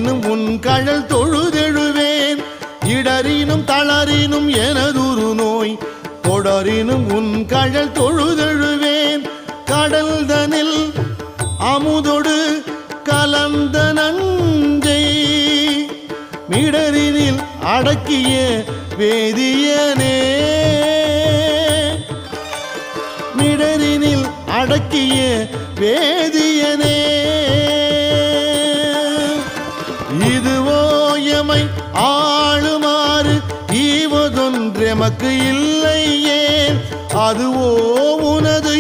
இடரினும் உன் கழல் தொழுதெழுவேன் இடரினும் தளரினும் எனதுரு நோய் தொடரினும் உன் கழல் தொழுதெழுவேன் கடல்தனில் அமுதொடு கலந்த நஞ்சை மிடரினில் அடக்கிய வேதியனே மிடரினில் அடக்கிய வேதியனே இதுவோ எமை ஆளுமாறு ஈவதொன்றெமக்கு இல்லையே அதுவோ உனது